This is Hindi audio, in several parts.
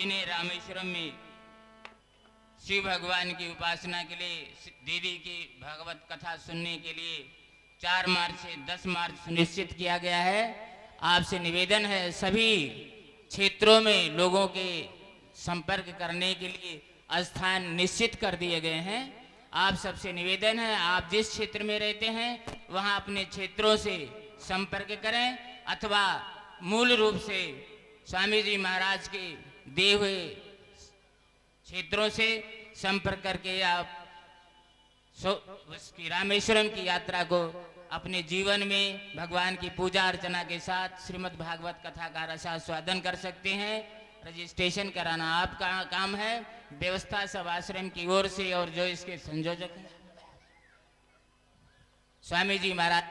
ने रामेश्वरम में शिव भगवान की उपासना के लिए, दीदी की भागवत कथा सुनने के लिए 4 मार्च से 10 मार्च सुनिश्चित किया गया है। आपसे निवेदन है, सभी क्षेत्रों में लोगों के संपर्क करने के लिए स्थान निश्चित कर दिए गए हैं। आप सबसे निवेदन है, आप जिस क्षेत्र में रहते हैं वहां अपने क्षेत्रों से संपर्क करें अथवा मूल रूप से स्वामी जी महाराज के दिए हुए क्षेत्रों से संपर्क करके आप उसकी रामेश्वरम की यात्रा को अपने जीवन में भगवान की पूजा अर्चना के साथ श्रीमद् भागवत कथा का रसास्वादन कर सकते हैं। रजिस्ट्रेशन कराना आपका काम है, व्यवस्था सब आश्रम की ओर से और जो इसके संयोजक हैं स्वामी जी महाराज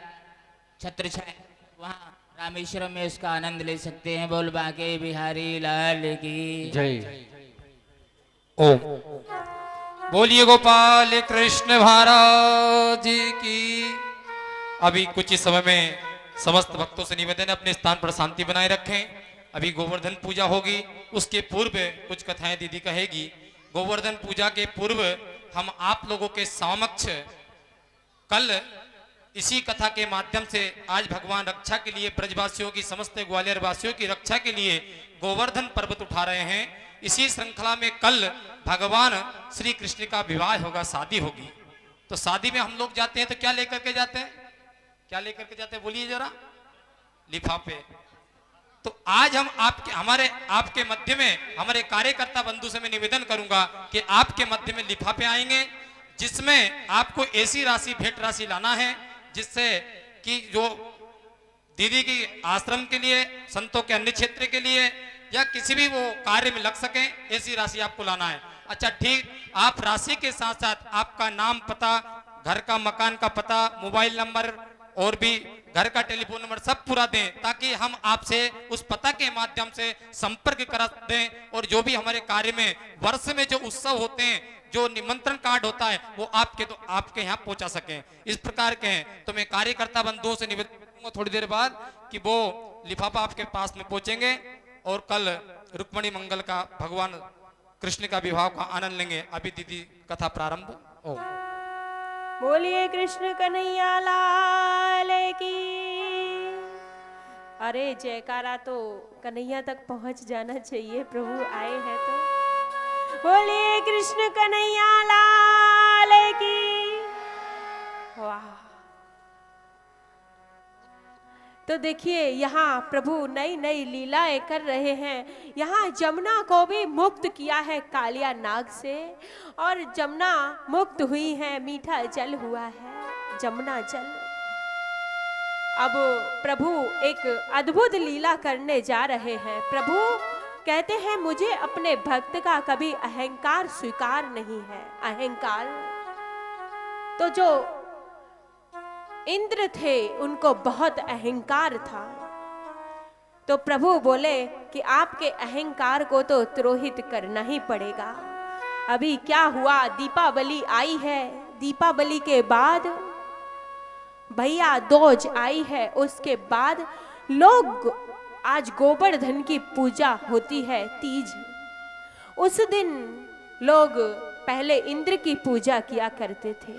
छत्रछाया, वहाँ रामेश्वरम में उसका आनंद ले सकते हैं। बोल बाके बिहारी लाल की जय। ओम बोलिए गोपाल कृष्ण महाराज की। अभी कुछ ही समय में समस्त भक्तों से निवेदन है, अपने स्थान पर शांति बनाए रखें। अभी गोवर्धन पूजा होगी, उसके पूर्व कुछ कथाएं दीदी कहेगी। गोवर्धन पूजा के पूर्व हम आप लोगों के समक्ष कल इसी कथा के माध्यम से आज भगवान रक्षा के लिए, ब्रजवासियों की, समस्त ग्वालियर वासियों की रक्षा के लिए गोवर्धन पर्वत उठा रहे हैं। इसी श्रृंखला में कल भगवान श्री कृष्ण का विवाह होगा, शादी होगी। तो शादी में हम लोग जाते हैं तो क्या लेकर के जाते हैं, क्या लेकर के जाते हैं बोलिए जरा, लिफाफे। तो आज हम आपके मध्य में हमारे कार्यकर्ता बंधु से मैं निवेदन करूंगा कि आपके मध्य में लिफाफे आएंगे, जिसमें आपको ऐसी राशि, भेंट राशि लाना है जिससे कि जो दीदी की आश्रम के लिए, संतों के अन्य क्षेत्र के लिए या किसी भी वो कार्य में लग सके, ऐसी राशि आपको लाना है। अच्छा ठीक, आप राशि के साथ साथ आपका नाम, पता, घर का, मकान का पता, मोबाइल नंबर और भी घर का टेलीफोन नंबर सब पूरा दें, ताकि हम आपसे उस पता के माध्यम से संपर्क करा दें और जो भी हमारे कार्य में वर्ष में जो उत्सव होते हैं, जो निमंत्रण कार्ड होता है, वो आपके यहाँ पहुंचा सकें। इस प्रकार के हैं। तो मैं कार्यकर्ता बंधुओं से निवेदन करूंगा थोड़ी देर बाद कि वो लिफाफा आपके पास में पहुंचेंगे और कल रुक्मणी मंगल का, भगवान कृष्ण का विवाह का आनंद लेंगे। अभी दीदी कथा प्रारंभ हो। बोलिए कृष्ण कन्हैया लाल की। अरे जयकारा तो कन्हैया तक पहुंच जाना चाहिए, प्रभु आए हैं तो। बोलिए कृष्ण कन्हैया लाल की। वाह, तो देखिए यहाँ प्रभु नई नई लीलाएं कर रहे हैं। यहाँ जमुना को भी मुक्त किया है कालिया नाग से, और जमुना मुक्त हुई है, मीठा जल हुआ है जमुना जल। अब प्रभु एक अद्भुत लीला करने जा रहे हैं। प्रभु कहते हैं मुझे अपने भक्त का कभी अहंकार स्वीकार नहीं है। अहंकार तो जो इंद्र थे उनको बहुत अहंकार था, तो प्रभु बोले कि आपके अहंकार को तो तिरोहित करना ही पड़ेगा। अभी क्या हुआ, दीपावली आई है, दीपावली के बाद भैया दूज आई है, उसके बाद लोग आज गोवर्धन की पूजा होती है, तीज। उस दिन लोग पहले इंद्र की पूजा किया करते थे,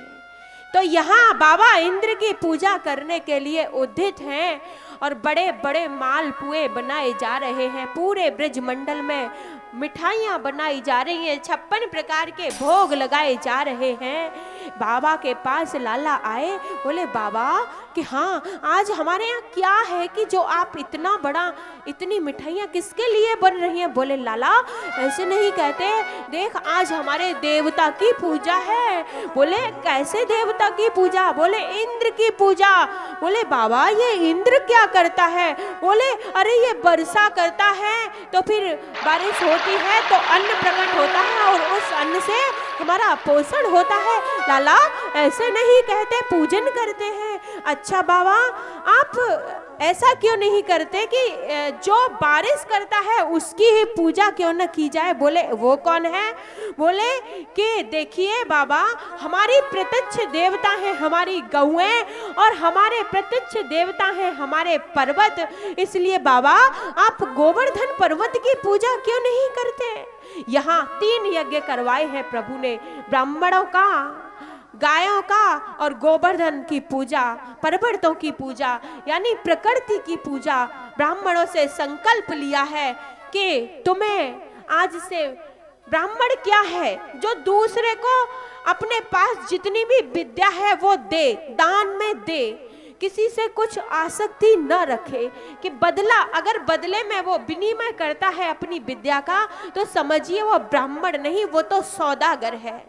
तो यहाँ बाबा इंद्र की पूजा करने के लिए उद्यत हैं और बड़े बड़े मालपुए बनाए जा रहे हैं। पूरे ब्रज मंडल में मिठाइयाँ बनाई जा रही हैं, 56 प्रकार के भोग लगाए जा रहे हैं। बाबा के पास लाला आए, बोले बाबा कि हाँ आज हमारे यहाँ क्या है कि जो आप इतना बड़ा, इतनी मिठाइयाँ किसके लिए बन रही हैं? बोले लाला ऐसे नहीं कहते, देख आज हमारे देवता की पूजा है। बोले कैसे देवता की पूजा? बोले इंद्र की पूजा। बोले बाबा ये इंद्र क्या करता है? बोले अरे ये वर्षा करता है, तो फिर बारिश होती है तो अन्न प्रकट होता है और उस अन्न से हमारा पोषण होता है। लाला ऐसे नहीं कहते, पूजन करते हैं। अच्छा बाबा आप ऐसा क्यों नहीं करते कि जो बारिश करता है उसकी ही पूजा क्यों न की जाए? बोले वो कौन है? बोले कि देखिए बाबा, हमारी प्रत्यक्ष देवता है हमारी गौएं, और हमारे प्रत्यक्ष देवता है हमारे पर्वत। इसलिए बाबा आप गोवर्धन पर्वत की पूजा क्यों नहीं करते? यहाँ 3 यज्ञ करवाए हैं प्रभु ने, ब्राह्मणों का, गायों का और गोवर्धन की पूजा, पर्वतों की पूजा, यानी प्रकृति की पूजा। ब्राह्मणों से संकल्प लिया है कि तुम्हें आज से, ब्राह्मण क्या है? जो दूसरे को अपने पास जितनी भी विद्या है वो दे, दान में दे, किसी से कुछ आसक्ति न रखे कि बदला, अगर बदले में वो विनिमय करता है अपनी विद्या का, तो समझिए वो ब्राह्मण नहीं, वो तो सौदागर है।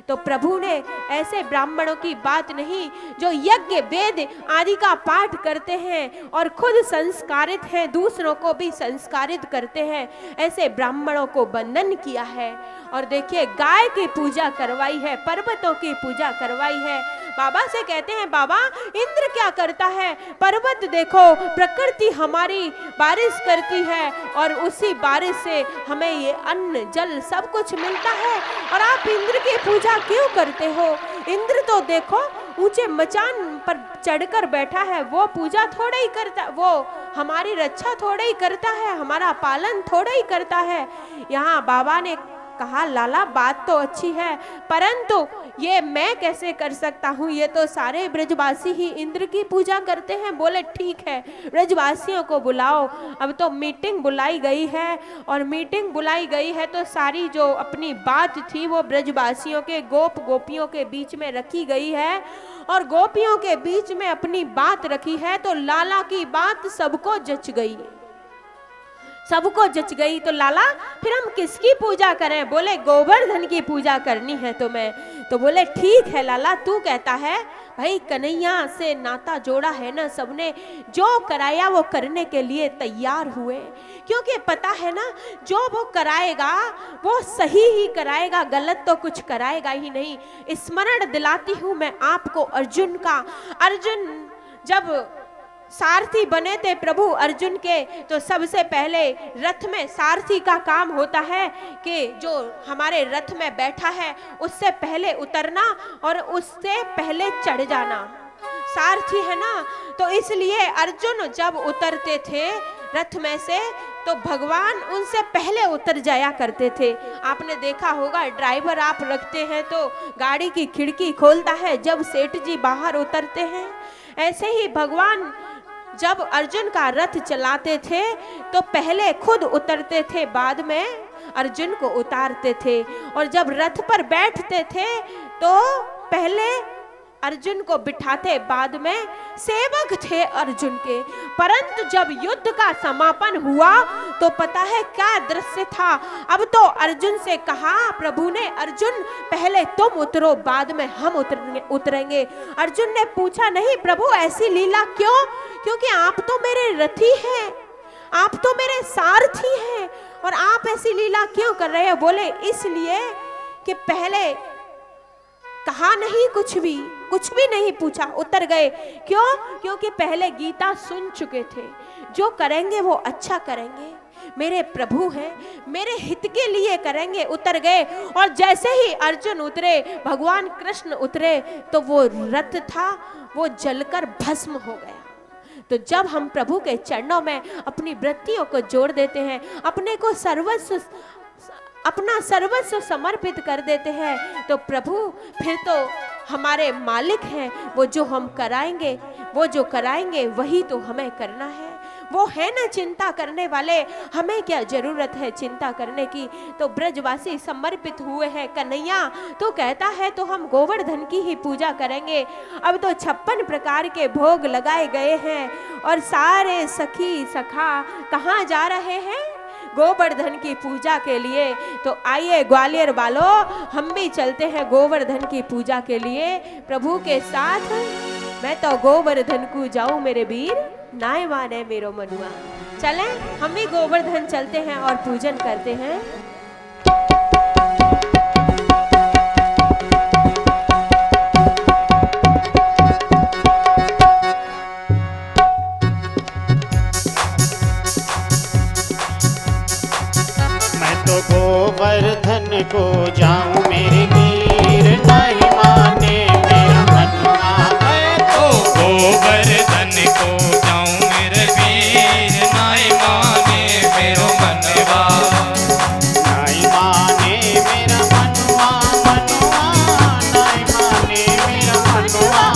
तो प्रभु ने ऐसे ब्राह्मणों की बात नहीं, जो यज्ञ वेद आदि का पाठ करते हैं और खुद संस्कारित हैं, दूसरों को भी संस्कारित करते हैं, ऐसे ब्राह्मणों को बंधन किया है। और देखिए गाय की पूजा करवाई है, पर्वतों की पूजा करवाई है। बाबा से कहते हैं, बाबा इंद्र क्या करता है? पर्वत देखो, प्रकृति हमारी बारिश करती है और उसी बारिश से हमें ये अन्न जल सब कुछ मिलता है, और आप इंद्र की पूजा क्यों करते हो? इंद्र तो देखो ऊंचे मचान पर चढ़कर बैठा है, वो पूजा थोड़ा ही करता, वो हमारी रक्षा थोड़ा ही करता है, हमारा पालन थोड़ा ही करता है। यहाँ बाबा ने कहा, लाला बात तो अच्छी है, परंतु ये मैं कैसे कर सकता हूँ? ये तो सारे ब्रजवासी ही इंद्र की पूजा करते हैं। बोले ठीक है, ब्रजवासियों को बुलाओ। अब तो मीटिंग बुलाई गई है, और मीटिंग बुलाई गई है तो सारी जो अपनी बात थी वो ब्रजवासियों के, गोप गोपियों के बीच में रखी गई है, और गोपियों के बीच में अपनी बात रखी है। तो लाला की बात सबको जच गई, सबको जच गई। तो लाला फिर हम किसकी पूजा करें? बोले गोवर्धन की पूजा करनी है तुम्हें। तो बोले ठीक है लाला, तू कहता है। भाई कन्हैया से नाता जोड़ा है ना सबने, जो कराया वो करने के लिए तैयार हुए, क्योंकि पता है ना जो वो कराएगा वो सही ही कराएगा, गलत तो कुछ कराएगा ही नहीं। स्मरण दिलाती हूँ मैं आपको अर्जुन का। अर्जुन जब सारथी बने थे प्रभु अर्जुन के, तो सबसे पहले रथ में सारथी का काम होता है कि जो हमारे रथ में बैठा है उससे पहले उतरना और उससे पहले चढ़ जाना, सारथी है ना। तो इसलिए अर्जुन जब उतरते थे रथ में से तो भगवान उनसे पहले उतर जाया करते थे। आपने देखा होगा, ड्राइवर आप रखते हैं तो गाड़ी की खिड़की खोलता है जब सेठ जी बाहर उतरते हैं, ऐसे ही भगवान जब अर्जुन का रथ चलाते थे तो पहले खुद उतरते थे, बाद में अर्जुन को उतारते थे। और जब रथ पर बैठते थे तो पहले अर्जुन को बिठाते, बाद में सेवक थे अर्जुन के। परंतु जब युद्ध का समापन हुआ तो पता है क्या दृश्य था? अब तो अर्जुन से कहा प्रभु ने, अर्जुन पहले तुम उतरो, बाद में हम उतरेंगे। अर्जुन ने पूछा, नहीं प्रभु ऐसी लीला क्यों? क्योंकि आप तो मेरे रथी हैं, आप तो मेरे सारथी हैं, और आप ऐसी लीला क्यों कर रहे हैं? बोले इसलिए कि पहले कहा नहीं, कुछ भी नहीं पूछा, उतर गए। क्यों? क्योंकि पहले गीता सुन चुके थे, जो करेंगे वो अच्छा करेंगे, मेरे प्रभु हैं, मेरे हित के लिए करेंगे, उतर गए। और जैसे ही अर्जुन उतरे, भगवान कृष्ण उतरे, तो वो रथ था वो जलकर भस्म हो गया। तो जब हम प्रभु के चरणों में अपनी वृत्तियों को जोड़ देते हैं, अपने को अपना सर्वस्व समर्पित कर देते हैं, तो प्रभु फिर तो हमारे मालिक हैं। वो जो हम कराएंगे, वो जो कराएंगे वही तो हमें करना है। वो है ना चिंता करने वाले, हमें क्या जरूरत है चिंता करने की? तो ब्रजवासी समर्पित हुए हैं। कन्हैया तो कहता है तो हम गोवर्धन की ही पूजा करेंगे। अब तो 56 प्रकार के भोग लगाए गए हैं, और सारे सखी सखा कहाँ जा रहे हैं? गोवर्धन की पूजा के लिए। तो आइए ग्वालियर वालों, हम भी चलते हैं गोवर्धन की पूजा के लिए प्रभु के साथ। मैं तो गोवर्धन को जाऊं मेरे वीर, नाय माने मेरो मनुआ। चलें हम भी गोवर्धन चलते हैं और पूजन करते हैं। गोवर्धन को जाऊं मेरे वीर, नहीं माने मेरा मनवा। मैं तो गोवर्धन को जाऊं मेरे वीर, नहीं माने मेरो मनवा। नहीं माने मेरा मनवा, मनवा नहीं माने मेरा मनवा।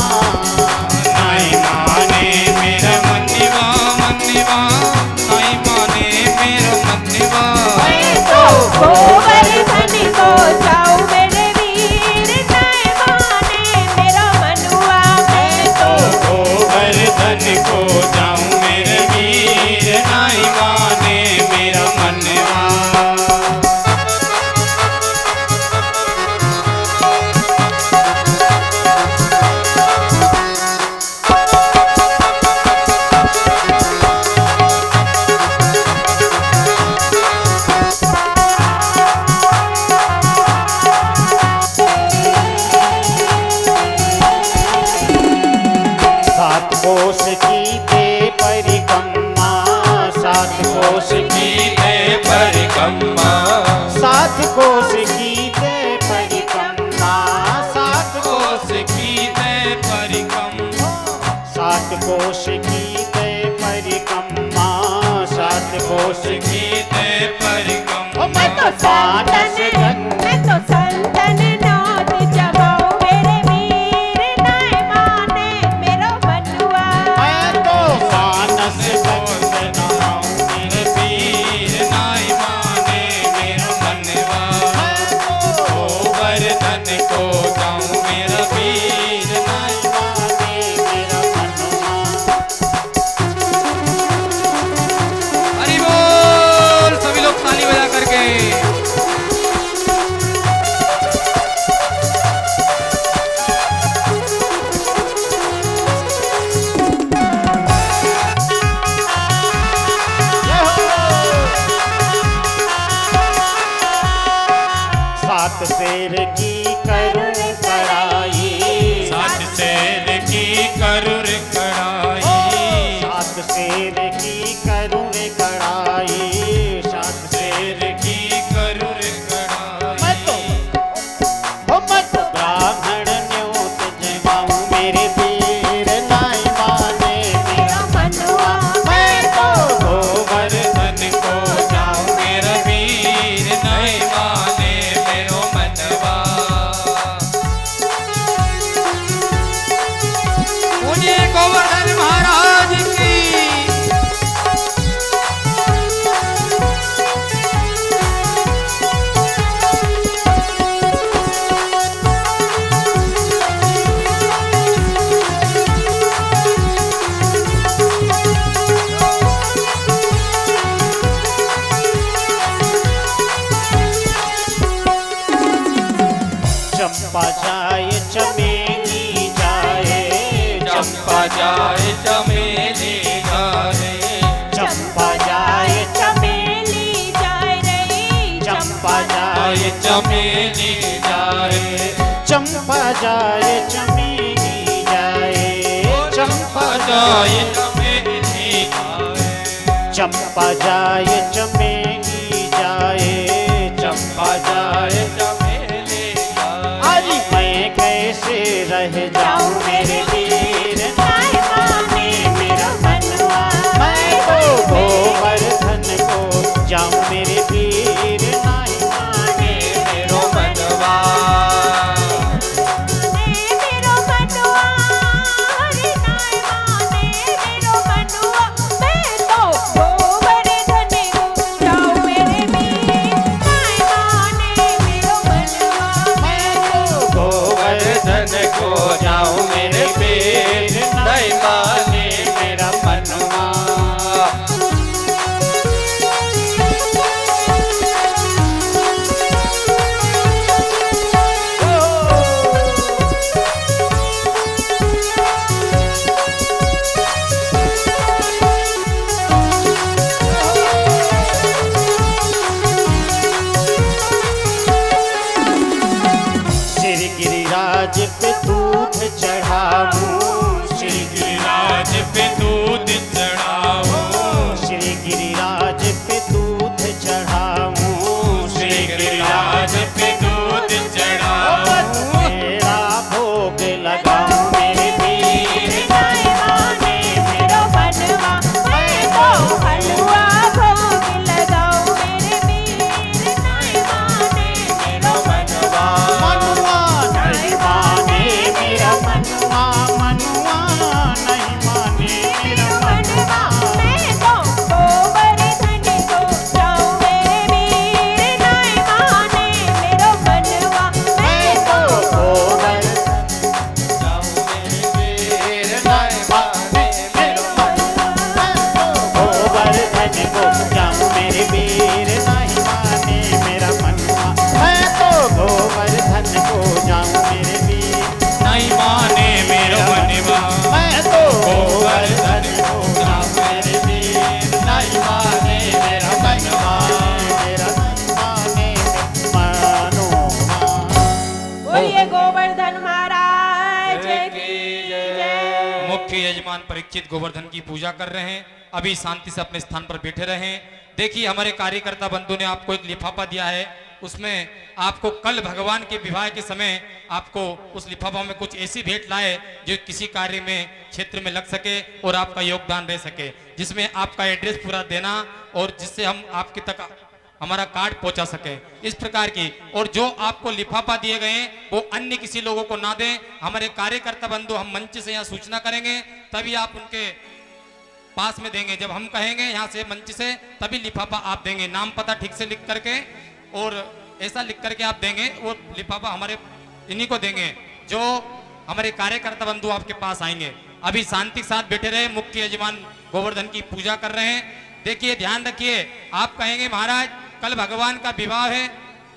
नहीं माने मेरा मनवा, मनवा नहीं माने मेरो मनवा। मैं तो गोवर्धन को जाऊं मेरे वीर, नहीं माने मेरा मनुआ। मैं तो गोवर्धन को जाऊं मेरे वीर, नहीं माने मेरा मनवा। सात कोस की ते परिक्रमा, सात कोस की ते परिक्रमा, सात कोस की ते परिक्रमा, सात कोस की ते परिक्रमा, सात कोस की ते परिक्रमा, सात कोस की की ते परिक्रमा। मैं तो संतन, मैं तो संतन नौत जमाऊं मेरे वीर, नहीं माने मेरा मनुआ। मैं तो मानस गंग नाऊं मेरे वीर, नहीं माने मेरो मनवा। गोवर्धन को जाऊं मेरा वीर, नहीं माने मेरा मनवा। हरि बोल। सभी लोग ताली बजा करके। सात शेर की करुण कड़ाई, सात शेर की करुर कड़ाई, सात शेर की करुण कड़ाई, सात शेर की करुर कड़ाई। मैं तो ब्राह्मण न्योत जमाऊं मेरे वीर, नहीं माने मेरा मनवा। मैं तो गोवर्धन को जाऊं मेरा वीर, नहीं माने मेरो मनवा। मुझे गोवर्धन महाराज की। चंपा जाए चमेली जाए, चंपा जाए चमेली जाए, चंपा जाए चमेली जाए रे, चंपा जाए आए चमेली जाए, चंपा जाए चमेली जाए, चंपा जाए चमेली जाए, चंपा जाए चमेली जाए, चंपा जाए चमेली जाए। आज मैं कैसे रह जाऊं मेरे वीर, नहीं माने मेरा मनवा। मैं तो गोवर्धन को जाऊं मेरे वीर, नहीं माने मेरो मनवा। मेरो मनुआ, हरि नहीं माने मेरो मनुआ। मैं तो गोवर्धन को जाऊं मेरे वीर, नहीं माने मेरो मनुआ। मैं तो गोवर्धन को जाऊं मेरे वीर, नहीं माने मेरा मनवा। श्री गिरिराज पे दूध चढ़ाऊं, श्री गिरिराज पे दूध चढ़ाऊं, श्री गिरिराज पे दूध चढ़ाऊं, श्री गिरिराज यजमान परीक्षित गोवर्धन की पूजा कर रहे हैं। अभी शांति से अपने स्थान पर बैठे रहें। देखिए हमारे कार्यकर्ता बंधु ने आपको एक लिफाफा दिया है, उसमें आपको कल भगवान के विवाह के समय आपको उस लिफाफा में कुछ ऐसी भेंट लाए जो किसी कार्य में क्षेत्र में लग सके और आपका योगदान रह सके, जिसमें आपका एड्रेस पूरा देना और जिससे हम आपके तक हमारा कार्ड पहुंचा सके, इस प्रकार की। और जो आपको लिफाफा दिए गए हैं वो अन्य किसी लोगों को ना दें। हमारे कार्यकर्ता बंधु हम मंच से यहाँ सूचना करेंगे, तभी आप उनके पास में देंगे। जब हम कहेंगे यहाँ से मंच से, तभी लिफाफा आप देंगे, नाम पता ठीक से लिख करके और ऐसा लिख करके आप देंगे। वो लिफाफा हमारे इन्हीं को देंगे जो हमारे कार्यकर्ता बंधु आपके पास आएंगे। अभी शांति के साथ बैठे रहे, मुख्य यजमान गोवर्धन की पूजा कर रहे हैं। देखिए ध्यान रखिए, आप कहेंगे महाराज कल भगवान का विवाह है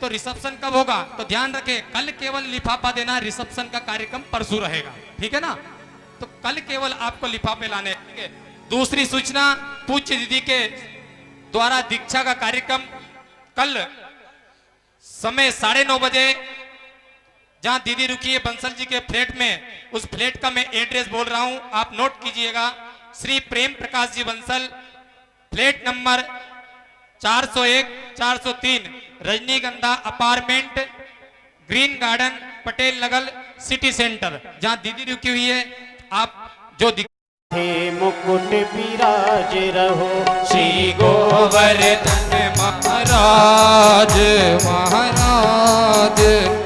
तो रिसेप्शन कब होगा, तो ध्यान रखें कल केवल लिफाफा देना, रिसेप्शन का कार्यक्रम परसों रहेगा, ठीक है ना। तो कल केवल आपको लिफाफे लाने, ठीक है। दूसरी सूचना, पूज्य दीदी के द्वारा दीक्षा का कार्यक्रम कल समय 9:30 बजे, जहां दीदी रुकी है बंसल जी के फ्लैट में, उस फ्लैट का मैं एड्रेस बोल रहा हूं, आप नोट कीजिएगा। श्री प्रेम प्रकाश जी बंसल, फ्लैट नंबर 401 403, रजनीगंधा apartment, green garden, Patel Nagar, city centre, जहां दीदी रुकी हुई है। आप जो हे मुकुट विराज रहो श्री गोवर्धन महाराज, महाराज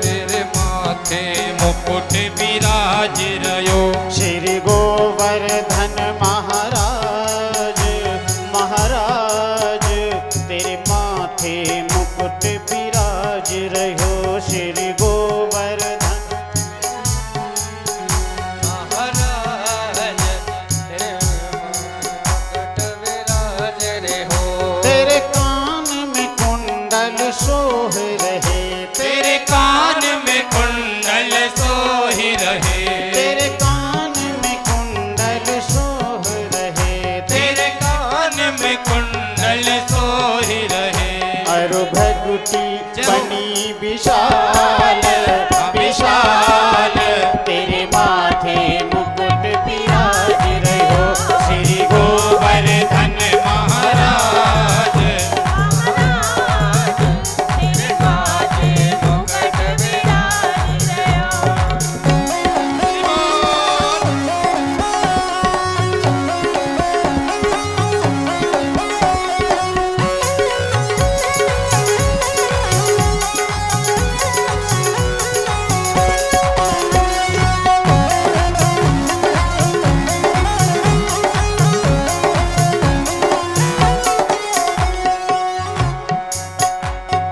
मेरे माथे मुकुट विराज रहो। श्री गोवर्धन महाराज, महाराज तेरे माथे मुकुट विराज रहो। श्री गोवर्धन तेरे कान में कुंडल सोह रहे, तेरे कान में कुंडल सोहि रहे, तेरे कान में कुंडल सोह रहे, तेरे कान में कुंडल सोहि रहे। अरु भगुटी बनी विशाल, विशाल तेरे माथे मुकुट विराज रहो। श्री गोवर्धन महाराज, तेरे माथे मुकुट विराज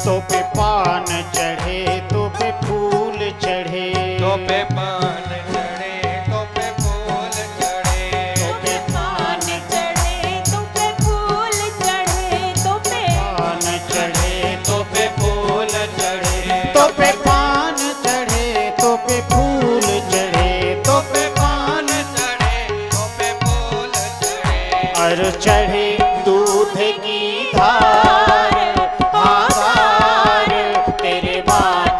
तो पे पान चढ़े, तो पे फूल चढ़े, तो पे पान चढ़े, तो पे फूल चढ़े, तो पे पान चढ़े तो पे फूल चढ़े, तो पे पान चढ़े, तो पे फूल चढ़े, तो पे पान चढ़े, तो पे फूल चढ़े, तो पे पान चढ़े, तो पे फूल चढ़े। और चढ़े दूध की धार, आधार तेरे माथे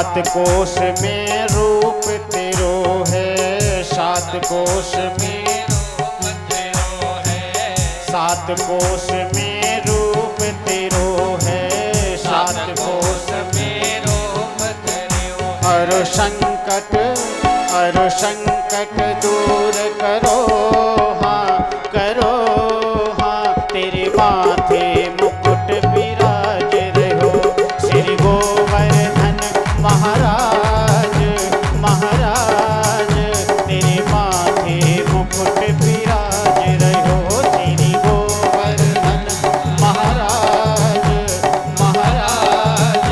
सात कोश में रूप तेरो है, सात कोश में रूप तेरो है, सात कोश में रूप तेरो है, सात कोश में रूप तेरो है। हर संकट दूर करो, हाँ करो, हाँ तेरे माथे मुकुट विराज रहो, श्री गोवर्धन महाराज, महाराज तेरे माथे मुकुट विराज रहो, श्री गोवर्धन महाराज, महाराज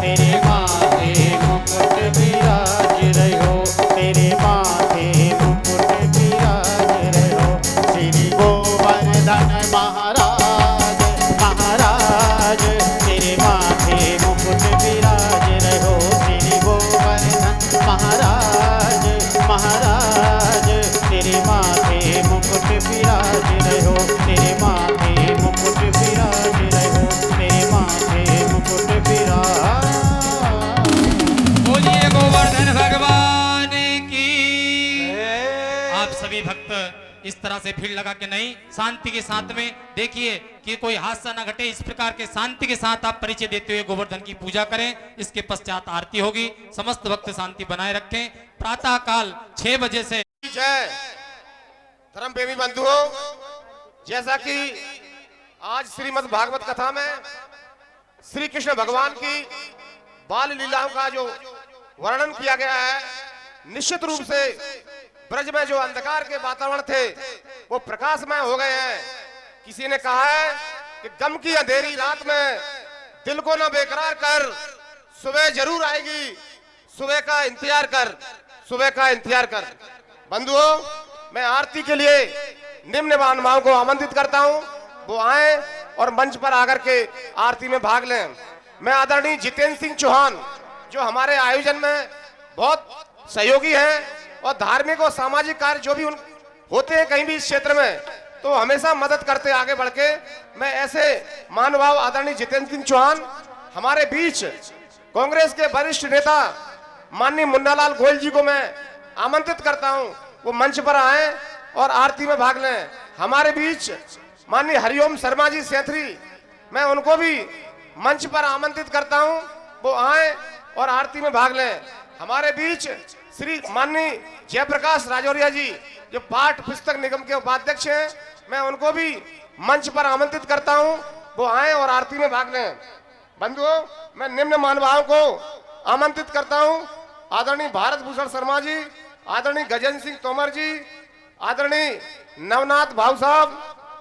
तेरे माथे मुकुट विराज रहो, तेरे माथे मुकुट विराज रहो, श्री गोवर्धन महाराज, महाराज तेरे माथे मुकुट विराज रहो, श्री गोवर्धन महाराज, महाराज तेरे माथे मुकुट विराज रहो, तेरे माथे मुकुट विराज रहो, तेरे माथे मुकुट विराज। बोलिए गोवर्धन भगवान की। आप सभी भक्त इस तरह से भीड़ लगा के नहीं, शांति के साथ में देखिए कि कोई हादसा ना घटे, इस प्रकार के शांति के साथ आप परिचय देते हुए गोवर्धन की पूजा करें। इसके पश्चात आरती होगी। समस्त भक्त शांति बनाए रखें। प्रातः काल 6 बजे से जय धर्म प्रेमी बंधुओं, जैसा कि आज श्रीमद् भागवत कथा में श्री कृष्ण भगवान की बाल लीलाओं का जो वर्णन किया गया है, निश्चित रूप से ब्रज में जो अंधकार के वातावरण थे वो प्रकाशमय हो गए हैं। किसी ने कहा है कि गम की अंधेरी रात में दिल को न बेकरार कर, सुबह जरूर आएगी, सुबह का इंतजार कर, सुबह का इंतजार कर। बंधुओं, मैं आरती के लिए निम्न महानुभावों को आमंत्रित करता हूं, वो आए और मंच पर आकर के आरती में भाग लें। मैं आदरणीय जितेंद्र सिंह चौहान, जो हमारे आयोजन में बहुत सहयोगी हैं और धार्मिक और सामाजिक कार्य जो भी होते हैं कहीं भी इस क्षेत्र में, तो हमेशा मदद करते आगे बढ़ के, मैं ऐसे महानुभाव आदरणीय जितेंद्र सिंह चौहान हमारे बीच कांग्रेस के वरिष्ठ नेता माननीय मुन्नालाल गोयल जी को मैं आमंत्रित करता हूं, वो मंच पर आए और आरती में भाग लें। हमारे बीच माननीय हरिओम शर्मा जी सैथरी, मैं उनको भी मंच पर आमंत्रित करता हूं, वो आए और आरती में भाग लें। हमारे बीच श्री माननीय जयप्रकाश राजौरिया जी, जो पाठ पुस्तक निगम के उपाध्यक्ष हैं, मैं उनको भी मंच पर आमंत्रित करता हूं, वो आए और आरती में भाग लें। बंधुओं, मैं निम्न महानुभावों को आमंत्रित करता हूं, आदरणीय भारत भूषण शर्मा जी, आदरणीय गजेंद्र सिंह तोमर जी, आदरणीय नवनाथ भाऊ साहब,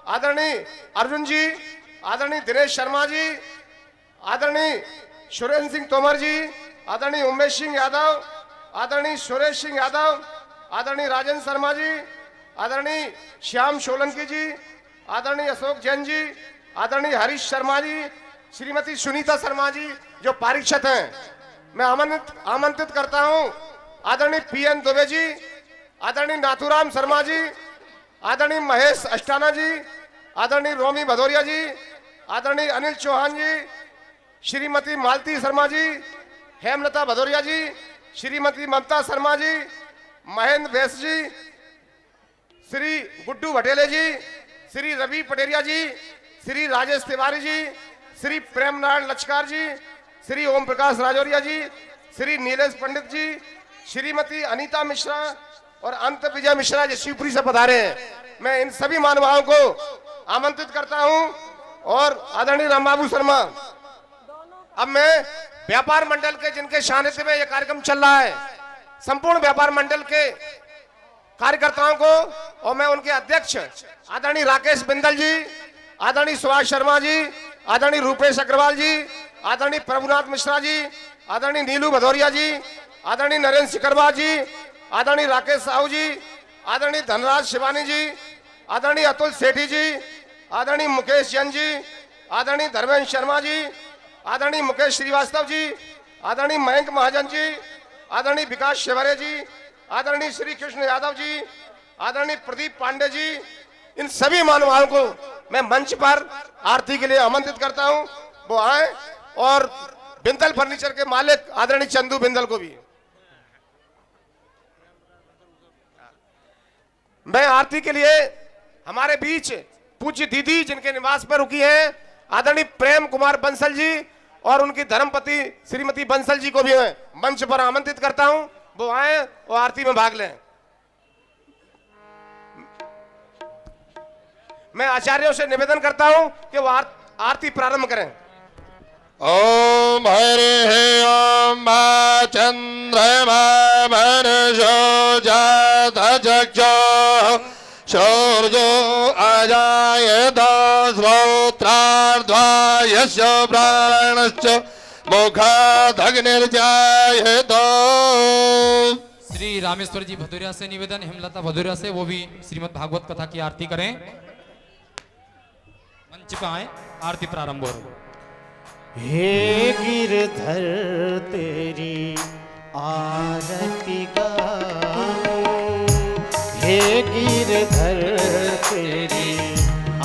आदरणीय अर्जुन जी, आदरणीय दिनेश शर्मा जी, आदरणीय सुरेंद्र सिंह तोमर जी, आदरणीय उमेश सिंह यादव, आदरणीय सुरेश सिंह यादव, आदरणीय राजेंद्र शर्मा जी, आदरणीय श्याम सोलंकी जी, आदरणीय अशोक जैन जी, आदरणीय हरीश शर्मा जी, श्रीमती सुनीता शर्मा जी जो पारीक्षक हैं, मैं आमंत्रित करता हूं, आदरणीय पीएन दुबे जी, आदरणीय नाथुराम शर्मा जी, आदरणीय महेश अष्टाना जी, आदरणीय रोमी भदौरिया जी, आदरणीय अनिल चौहान जी, श्रीमती मालती शर्मा जी, हेमलता भदौरिया जी, श्रीमती ममता शर्मा जी, महेंद्र बैस जी, श्री गुड्डू भटेले जी, श्री रवि पटेरिया जी, श्री राजेश तिवारी जी, श्री प्रेम नारायण लचकार जी, श्री ओम प्रकाश राजौरिया जी, श्री नीलेश पंडित जी, श्रीमती अनीता मिश्रा और अंत विजय मिश्रा जी शिवपुरी से पधारे हैं। मैं इन सभी महानुभावों को आमंत्रित करता हूं और आदरणीय रामबाबू शर्मा, अब मैं व्यापार मंडल के जिनके सानिध्य में यह कार्यक्रम चल रहा है, संपूर्ण व्यापार मंडल के कार्यकर्ताओं को और मैं उनके अध्यक्ष आदरणीय राकेश बिंदल जी, आदरणीय सुभाष शर्मा जी, आदरणीय रूपेश अग्रवाल जी, आदरणीय प्रभुनाथ मिश्रा जी, आदरणीय नीलू भदौरिया जी, आदरणीय नरेंद्र सिकरवा जी, आदरणीय राकेश साहू जी, आदरणीय धनराज शिवानी जी, आदरणीय अतुल सेठी जी, आदरणीय मुकेश जैन जी, आदरणीय धर्मेंद्र शर्मा जी, आदरणीय मुकेश श्रीवास्तव जी, आदरणीय मयंक महाजन जी, आदरणीय विकास शिवरे जी, आदरणीय श्री कृष्ण यादव जी, आदरणीय प्रदीप पांडे जी, इन सभी महानुभावों को मैं मंच पर आरती के लिए आमंत्रित करता हूं, वो आए और बिंदल फर्नीचर के मालिक आदरणीय चंदू बिंदल को भी। मैं आरती के लिए हमारे बीच पूज्य दीदी जिनके निवास पर रुकी हैं आदरणीय प्रेम कुमार बंसल जी और उनकी धर्मपति श्रीमती बंसल जी को भी मैं मंच पर आमंत्रित करता हूं, वो आए और आरती में भाग लें। मैं आचार्यों से निवेदन करता हूं कि वो आरती प्रारंभ करें। ओम हरि ओम चंद्रमा मनसो जात चक्षो शौर्यो अजायत श्रोत्रार्ध्वा यस्य प्राणश्च मुखादग्निर्जायत। श्री रामेश्वर जी भदौरिया से निवेदन, हेमलता भदौरिया से, वो भी श्रीमद् भागवत कथा की आरती करें। मंच पे आए, आरती प्रारंभ हो रही। हे गिरधर तेरी आरती गाऊं, हे गिरधर तेरी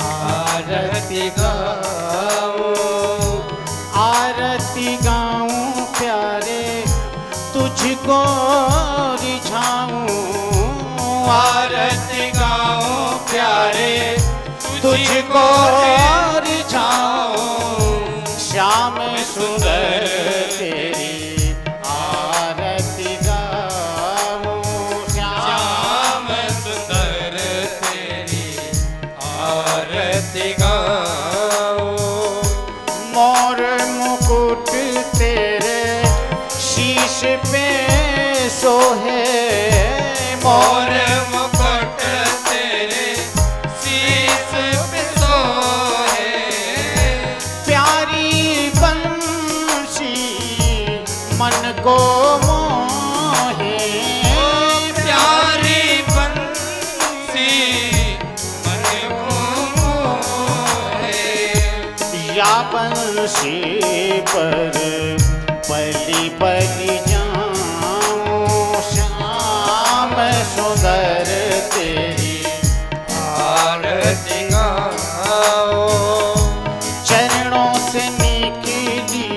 आरती गाऊं, आरती गाऊं प्यारे तुझको रिझाऊं, आरती गाऊं प्यारे तुझको रिझाऊं, श्याम सुंदर तेरी आरती गाऊं, श्याम सुंदर तेरी आरती गाऊं, मोर मुकुट तेरे शीश पे सोहे, मोर मुकुट तेरे शीश पे सोहे, प्यारी बंसी मन को मोहे, प्यारी बंसी मन को मोहे, या बंसी पर पली पली जाऊं, श्याम सुंदर तेरी आरती गाऊं, चरणों से निकली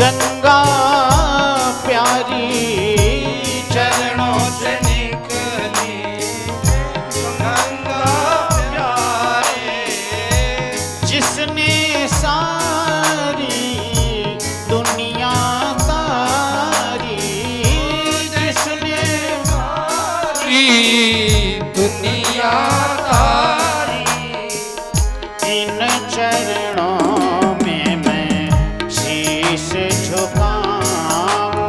गंगा प्यारी, चरणों से निकली गंगा प्यारी, जिसने सारी दुनिया तारी, जिसने सारी दुनिया तारी, इन चरणों में मैं शीश झुकाऊं,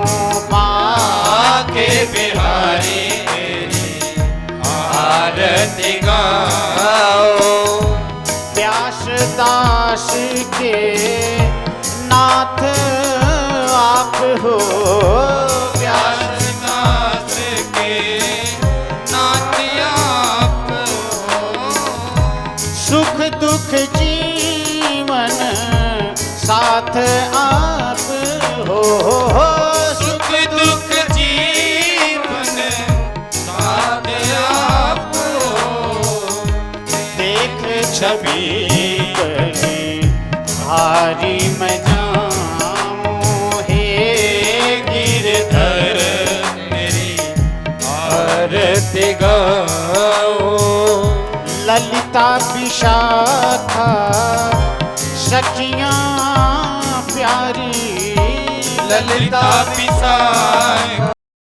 माँ के बिहारी तेरी आरती गाऊं, व्यास दास के नाथ आप हो, व्यास दास के नाथ आप हो, सुख दुख जीवन साथ आप हो, सुख दुख जीवन साथ आप हो, देख छवि कहीं भारी मैं जाऊं, हे गिरधर तेरी आरती गाऊं, ललिता विशाखा सखियां प्यारी, ललिता विशाखा